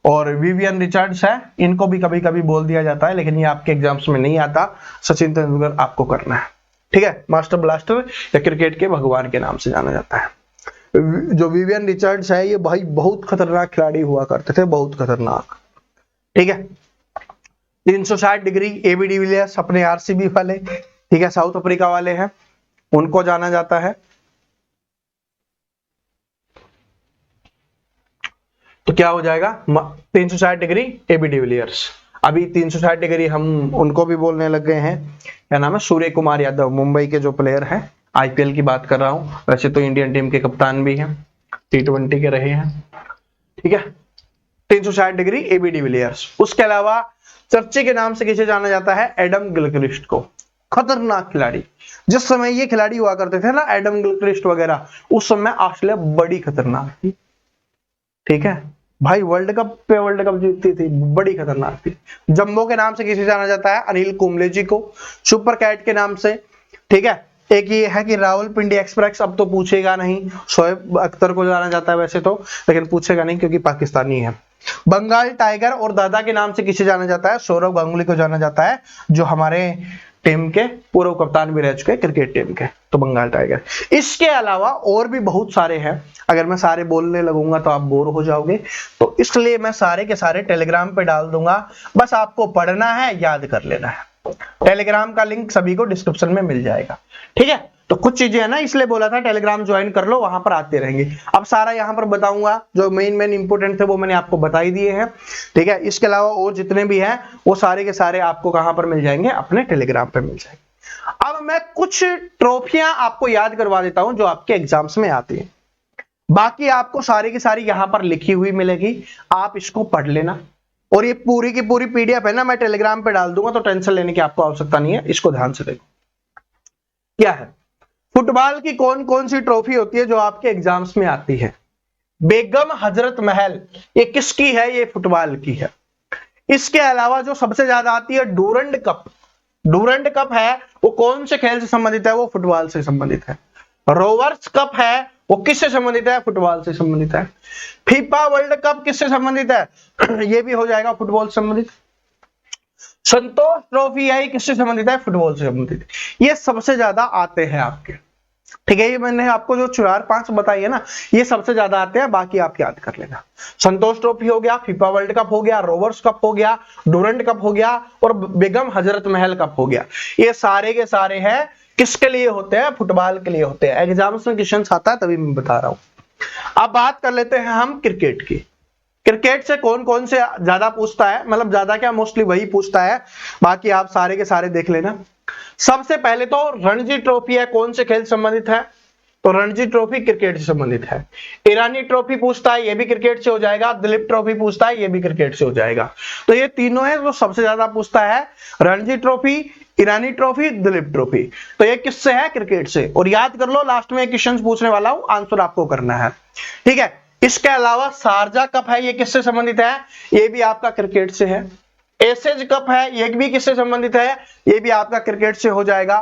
और विवियन रिचर्ड्स है, इनको भी कभी कभी बोल दिया जाता है, लेकिन ये आपके एग्जाम्स में नहीं आता, सचिन तेंदुलकर आपको करना है। ठीक है, मास्टर ब्लास्टर या क्रिकेट के भगवान के नाम से जाना जाता है। जो विवियन रिचर्ड्स है ये भाई बहुत खतरनाक खिलाड़ी हुआ करते थे, बहुत खतरनाक। ठीक है, 360 डिग्री एबी डिविलियर्स अपने आरसीबी वाले, ठीक है, साउथ अफ्रीका वाले हैं, उनको जाना जाता है। तो क्या हो जाएगा, 360 डिग्री एबी डिविलियर्स। अभी 360 डिग्री हम उनको भी बोलने लग गए हैं, क्या नाम है, सूर्य कुमार यादव, मुंबई के जो प्लेयर हैं, आईपीएल की बात कर रहा हूं, वैसे तो इंडियन टीम के कप्तान भी हैं, T20 के रहे हैं। ठीक है, 360 डिग्री एबी डिविलियर्स। उसके अलावा चर्चे के नाम से किसे जाना जाता है, एडम गिलक्रिस्ट को, खतरनाक खिलाड़ी। जिस समय ये खिलाड़ी हुआ करते थे ना, एडम गिलक्रिस्ट वगैरह, उस समय ऑस्ट्रेलिया बड़ी खतरनाक थी। ठीक है भाई, वर्ल्ड कप पे वर्ल्ड कप जीतती थी, बड़ी खतरनाक थी। जंबो के नाम से किसे जाना जाता है, अनिल कुंबले जी को। सुपर कैट के नाम से, ठीक है, एक ये है कि रावलपिंडी एक्सप्रेस, अब तो पूछेगा नहीं, शोएब अख्तर को जाना जाता है वैसे तो, लेकिन पूछेगा नहीं क्योंकि पाकिस्तानी है। बंगाल टाइगर और दादा के नाम से किसे जाना जाता है, सौरव गांगुली को जाना जाता है, जो हमारे टीम के पूर्व कप्तान भी रह चुके हैं क्रिकेट टीम के, तो बंगाल टाइगर। इसके अलावा और भी बहुत सारे हैं, अगर मैं सारे बोलने लगूंगा तो आप बोर हो जाओगे, तो इसलिए मैं सारे के सारे टेलीग्राम पे डाल दूंगा, बस आपको पढ़ना है, याद कर लेना है। टेलीग्राम का लिंक सभी को डिस्क्रिप्शन में मिल जाएगा। ठीक है, तो कुछ चीजें है ना, इसलिए बोला था टेलीग्राम ज्वाइन कर लो, वहां पर आते रहेंगे। अब सारा यहां पर बताऊंगा, जो मेन इंपोर्टेंट थे वो मैंने आपको बता ही दिए हैं। ठीक है, इसके अलावा और जितने भी हैं वो सारे के सारे आपको कहां पर मिल जाएंगे, अपने टेलीग्राम पे मिल जाएंगे। अब मैं कुछ ट्रॉफियां आपको याद करवा देता हूं जो आपके एग्जाम्स में आती है, बाकी आपको सारी की सारी यहां पर लिखी हुई मिलेगी, आप इसको पढ़ लेना। और ये पूरी की पूरी पीडीएफ है ना, मैं टेलीग्राम पे डाल दूंगा, तो टेंशन लेने की आपको आवश्यकता नहीं है, इसको ध्यान से देखो। क्या है, फुटबॉल की कौन कौन सी ट्रॉफी होती है जो आपके एग्जाम्स में आती है, बेगम हजरत महल, ये किसकी है, ये फुटबॉल की है। इसके अलावा जो सबसे ज्यादा आती है डूरंड कप, डूरंड कप है वो कौन से खेल से संबंधित है, वो फुटबॉल से संबंधित है। रोवर्स कप है वो किससे संबंधित है, फुटबॉल से संबंधित है। फीफा वर्ल्ड कप किससे संबंधित है, ये भी हो जाएगा फुटबॉल से संबंधित। संतोष ट्रॉफी है, किससे संबंधित है? फुटबॉल से संबंधित। ये सबसे ज्यादा आते हैं आपके, ठीक है। ये मैंने आपको जो 4-5 बताई है ना, ये सबसे ज्यादा आते हैं, बाकी आप याद कर लेना। संतोष ट्रॉफी हो गया, फीफा वर्ल्ड कप हो गया, रोवर्स कप हो गया, डूरंड कप हो गया और बेगम हजरत महल कप हो गया। ये सारे के सारे हैं किसके लिए होते हैं? फुटबॉल के लिए होते हैं। एग्जाम्स में क्वेश्चन आता है तभी मैं बता रहा हूं। अब बात कर लेते हैं हम क्रिकेट की। क्रिकेट से कौन कौन से ज्यादा पूछता है, मतलब ज्यादा क्या, मोस्टली वही पूछता है, बाकी आप सारे के सारे देख लेना। सबसे पहले तो रणजी ट्रॉफी है, कौन से खेल संबंधित है? तो रणजी ट्रॉफी क्रिकेट से संबंधित है। ईरानी ट्रॉफी पूछता है, ये भी क्रिकेट से हो जाएगा। दिलीप ट्रॉफी पूछता है, ये भी क्रिकेट से हो जाएगा। तो ये तीनों है जो सबसे ज्यादा पूछता है, Ranji trophy, Irani trophy, Duleep trophy. तो ये किससे है? क्रिकेट से। और याद कर लो, लास्ट में क्वेश्चन पूछने वाला हूं, आंसर आपको करना है, ठीक है। इसके अलावा शारजा कप है, ये किससे संबंधित है? ये भी आपका क्रिकेट से है। एसेज कप है, ये भी किससे संबंधित है? ये भी आपका क्रिकेट से हो जाएगा,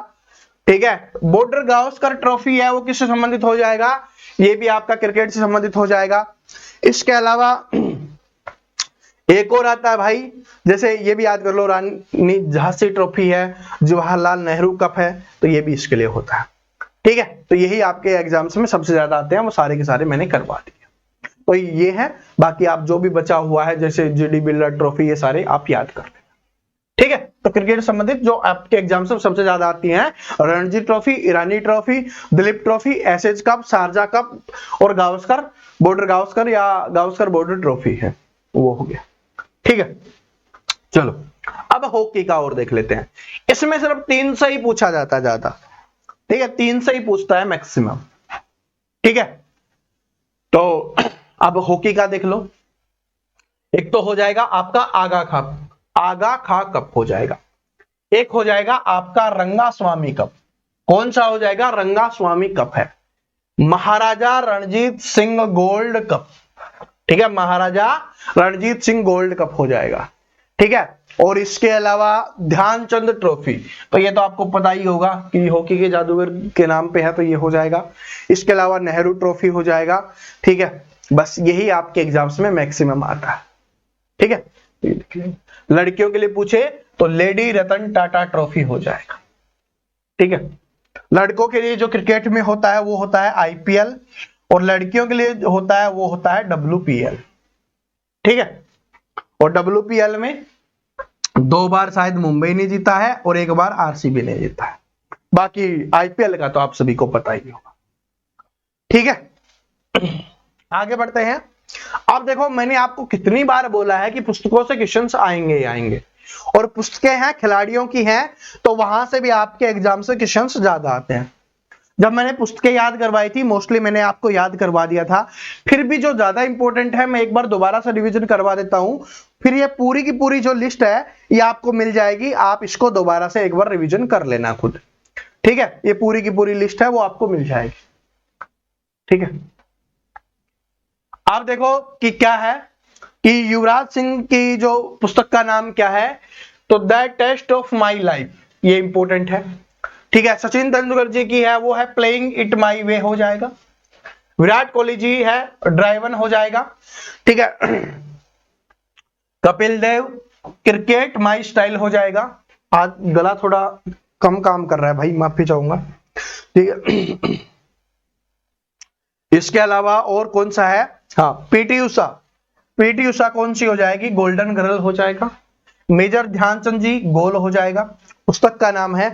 ठीक है। बॉर्डर गावस्कर ट्रॉफी है, वो किससे संबंधित हो जाएगा? ये भी आपका क्रिकेट से संबंधित हो जाएगा। इसके अलावा एक और आता है भाई, जैसे ये भी याद कर लो, रानी झांसी ट्रॉफी है, जवाहरलाल नेहरू कप है, तो ये भी इसके लिए होता है, ठीक है। तो यही आपके एग्जाम्स में सबसे ज्यादा आते हैं, वो सारे के सारे मैंने करवा दिए। तो ये है, बाकी आप जो भी बचा हुआ है जैसे जीडी बिरला ट्रॉफी, ये सारे आप याद कर लेना, ठीक है। तो क्रिकेट संबंधित जो आपके एग्जाम से सबसे ज्यादा आती हैं, Ranji trophy, Irani trophy, Duleep trophy, Ashes cup, Sharjah cup और गावस्कर बॉर्डर गावस्कर या गावस्कर बॉर्डर ट्रॉफी है, वो हो गया, ठीक है। चलो अब हॉकी का और देख लेते हैं। इसमें सिर्फ 3 से ही पूछा जाता है ज्यादा, ठीक है, 3 से ही पूछता है मैक्सिमम, ठीक है। तो अब हॉकी का देख लो। एक तो हो जाएगा आपका आगा खा कप हो जाएगा। एक हो जाएगा आपका रंगास्वामी कप। कौन सा हो जाएगा? रंगास्वामी कप है। महाराजा रणजीत सिंह गोल्ड कप, ठीक है, महाराजा रणजीत सिंह गोल्ड कप हो जाएगा, ठीक है। और इसके अलावा ध्यानचंद ट्रॉफी, तो ये तो आपको पता ही होगा कि हॉकी के जादूगर के नाम पे है, तो ये हो जाएगा। इसके अलावा नेहरू ट्रॉफी हो जाएगा, ठीक है। बस यही आपके एग्जाम्स में मैक्सिमम आता है, ठीक है। लड़कियों के लिए पूछे तो लेडी रतन टाटा ट्रॉफी हो जाएगा, ठीक है। लड़कों के लिए जो क्रिकेट में होता है वो होता है आईपीएल, और लड़कियों के लिए जो होता है वो होता है डब्ल्यूपीएल, ठीक है। और डब्ल्यूपीएल में 2 बार शायद मुंबई ने जीता है और 1 बार आरसीबी ने जीता है। बाकी आईपीएल का तो आप सभी को पता ही होगा, ठीक है। आगे बढ़ते हैं। अब देखो, मैंने आपको कितनी बार बोला है कि पुस्तकों से क्वेश्चंस आएंगे ही आएंगे, और पुस्तकें हैं खिलाड़ियों की हैं, तो वहां से भी आपके एग्जाम से क्वेश्चंस ज्यादा आते हैं। जब मैंने पुस्तकें याद करवाई थी, मोस्टली मैंने आपको याद करवा दिया था, फिर भी जो ज्यादा इंपॉर्टेंट है मैं एक बार दोबारा से रिवीजन करवा देता हूं। फिर ये पूरी की पूरी जो लिस्ट है ये आपको मिल जाएगी, आप इसको दोबारा से एक बार रिवीजन कर लेना खुद, ठीक है। ये पूरी की पूरी लिस्ट है वो आपको मिल जाएगी, ठीक है। आप देखो कि क्या है कि युवराज सिंह की जो पुस्तक का नाम क्या है, तो the test of my life, ये इंपॉर्टेंट है, ठीक है। सचिन तेंदुलकर जी की है वो है प्लेइंग इट माई वे हो जाएगा। विराट कोहली जी है ड्राइवन हो जाएगा, ठीक है। Kapil Dev cricket my style हो जाएगा। आज गला थोड़ा कम काम कर रहा है भाई, माफी चाहूंगा, ठीक है। इसके अलावा और कौन सा है? हाँ, पीटी उषा कौन सी हो जाएगी? गोल्डन गर्ल हो जाएगा। मेजर ध्यानचंद जी गोल हो जाएगा, पुस्तक का नाम है,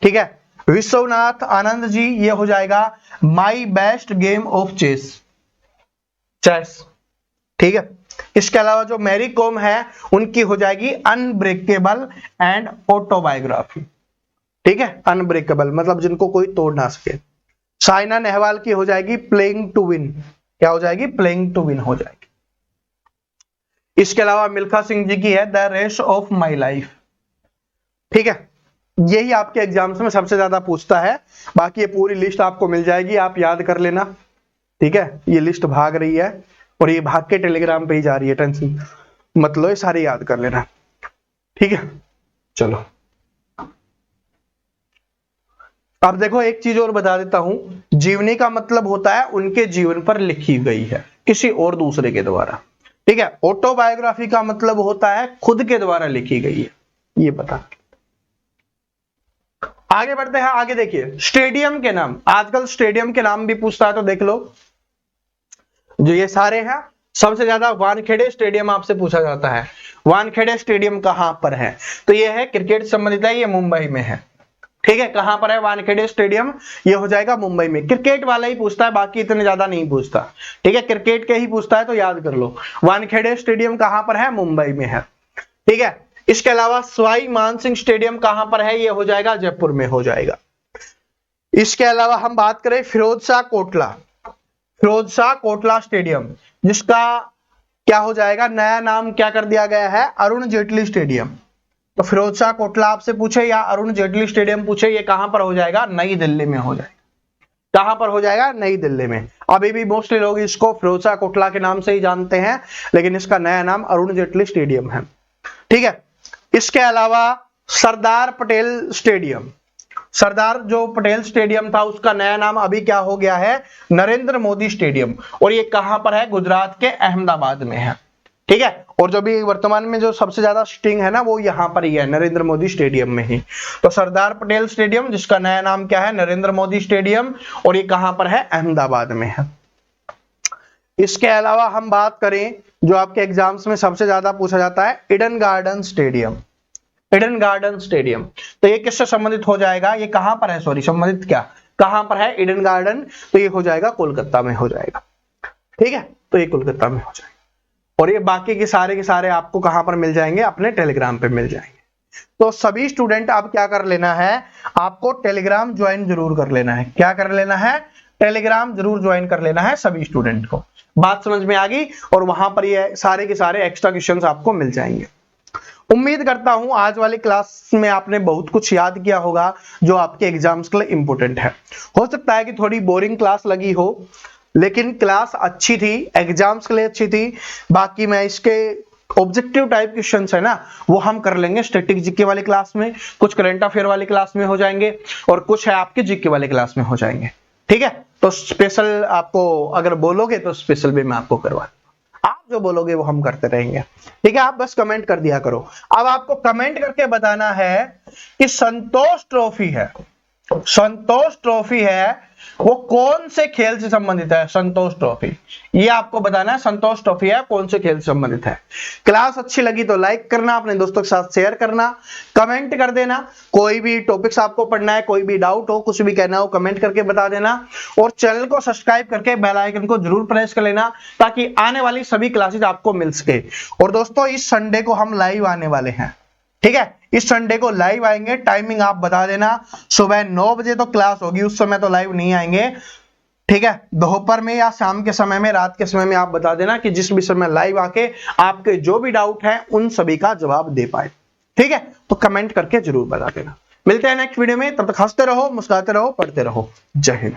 ठीक है। विश्वनाथ आनंद जी ये हो जाएगा my best game of chess, ठीक है। इसके अलावा जो मैरी कॉम है उनकी हो जाएगी अनब्रेकेबल एंड ऑटोबायोग्राफी, ठीक है। अनब्रेकेबल मतलब जिनको कोई तोड़ ना सके। साइना नेहवाल की हो जाएगी प्लेइंग टू विन, क्या हो जाएगी? प्लेइंग टू विन हो जाएगी। इसके अलावा मिल्खा सिंह जी की है the race of my life, ठीक है। यही आपके एग्जाम्स में सबसे ज्यादा पूछता है। बाकी ये पूरी लिस्ट आपको मिल जाएगी, आप याद कर लेना, ठीक है। ये लिस्ट भाग रही है और ये भाग के टेलीग्राम पे ही जा रही है, टेंशन मत लो, ये सारे याद कर लेना, ठीक है। चलो अब देखो, एक चीज और बता देता हूं, जीवनी का मतलब होता है उनके जीवन पर लिखी गई है किसी और दूसरे के द्वारा, ठीक है। ऑटोबायोग्राफी का मतलब होता है खुद के द्वारा लिखी गई है, ये बता। आगे बढ़ते हैं, आगे देखिए स्टेडियम के नाम। आजकल स्टेडियम के नाम भी पूछता है, तो देख लो जो ये सारे हैं, सबसे ज्यादा वानखेड़े स्टेडियम आपसे पूछा जाता है। वानखेड़े स्टेडियम कहां पर है? तो ये है क्रिकेट से संबंधित है, ये मुंबई में है। ठीक है, कहां पर है वानखेड़े स्टेडियम? ये हो जाएगा मुंबई में। क्रिकेट वाला ही पूछता है, बाकी इतने ज्यादा नहीं पूछता। ठीक है, क्रिकेट के ही पूछता है तो याद कर लो। वानखेड़े स्टेडियम कहां पर है? मुंबई में है। ठीक है, इसके अलावा सवाई मानसिंह स्टेडियम कहां पर है? ये हो जाएगा जयपुर में हो जाएगा। इसके अलावा हम बात करें फिरोज शाह कोटला स्टेडियम, जिसका क्या हो जाएगा, नया नाम क्या कर दिया गया है? अरुण जेटली स्टेडियम। तो फिरोज शाह कोटला आपसे पूछे या अरुण जेटली स्टेडियम पूछे, ये कहां पर हो जाएगा? नई दिल्ली में हो जाएगा। कहां पर हो जाएगा? नई दिल्ली में। अभी भी मोस्टली लोग इसको फिरोज शाह कोटला के नाम से ही जानते हैं, लेकिन इसका नया नाम अरुण जेटली स्टेडियम है। ठीक है, इसके अलावा सरदार पटेल स्टेडियम, सरदार जो पटेल स्टेडियम था उसका नया नाम अभी क्या हो गया है? नरेंद्र मोदी स्टेडियम। और ये कहां पर है? गुजरात के अहमदाबाद में है। ठीक है, और जो भी वर्तमान में जो सबसे ज्यादा सिटिंग है ना, वो यहां पर ही है, नरेंद्र मोदी स्टेडियम में ही। तो सरदार पटेल स्टेडियम, जिसका नया नाम क्या है? नरेंद्र मोदी स्टेडियम, और ये कहां पर है? अहमदाबाद में है। इसके अलावा हम बात करें जो आपके एग्जाम्स में सबसे ज्यादा पूछा जाता है, Eden garden stadium. Eden garden stadium, तो ये किससे संबंधित हो जाएगा? ये कहां पर है? सॉरी, संबंधित क्या, कहां पर है ईडन गार्डन? तो ये हो जाएगा कोलकाता में हो जाएगा। ठीक है, तो ये कोलकाता में हो जाएगा। और ये बाकी के सारे आपको कहां पर मिल जाएंगे? अपने टेलीग्राम पे मिल जाएंगे। तो सभी स्टूडेंट अब क्या कर लेना है? आपको टेलीग्राम ज्वाइन जरूर कर लेना है। क्या कर लेना है? टेलीग्राम जरूर ज्वाइन कर लेना है सभी स्टूडेंट को। बात समझ में आ गई? और वहां पर ये सारे के सारे एक्स्ट्रा क्वेश्चंस आपको मिल जाएंगे। उम्मीद करता हूं आज वाली क्लास में आपने बहुत कुछ याद किया होगा जो आपके एग्जाम्स के लिए इंपॉर्टेंट है। हो सकता है कि थोड़ी बोरिंग क्लास लगी हो, लेकिन क्लास अच्छी थी, एग्जाम्स के लिए अच्छी थी। बाकी मैं इसके ऑब्जेक्टिव टाइप क्वेश्चंस है ना, वो हम कर लेंगे स्टैटिक जीके वाली क्लास में, कुछ करंट अफेयर वाली क्लास में हो जाएंगे, और कुछ है आपके जीके वाली क्लास में हो जाएंगे। ठीक है, तो स्पेशल आपको अगर बोलोगे तो स्पेशल भी मैं आपको करवा, आप जो बोलोगे वो हम करते रहेंगे। ठीक है, आप बस कमेंट कर दिया करो। अब आपको कमेंट करके बताना है कि संतोष ट्रॉफी है वो कौन से खेल से संबंधित है? संतोष ट्रॉफी, ये आपको बताना है संतोष ट्रॉफी है कौन से खेल से संबंधित है। क्लास अच्छी लगी तो लाइक करना, अपने दोस्तों के साथ शेयर करना, कमेंट कर देना। कोई भी टॉपिक्स आपको पढ़ना है, कोई भी डाउट हो, कुछ भी कहना हो, कमेंट करके बता देना। और चैनल को सब्सक्राइब करके बेल आइकन को जरूर प्रेस कर लेना, ताकि आने वाली सभी क्लासेस आपको मिल सके। और दोस्तों, इस संडे को हम लाइव आने वाले हैं। ठीक है, इस संडे को लाइव आएंगे। टाइमिंग आप बता देना, सुबह 9 बजे तो क्लास होगी, उस समय तो लाइव नहीं आएंगे। ठीक है, दोपहर में या शाम के समय में, रात के समय में आप बता देना कि जिस भी समय लाइव आके आपके जो भी डाउट है उन सभी का जवाब दे पाए। ठीक है, तो कमेंट करके जरूर बता देना। मिलते हैं नेक्स्ट वीडियो में, तब तक हंसते रहो, मुस्कुराते रहो, पढ़ते रहो। जय हिंद।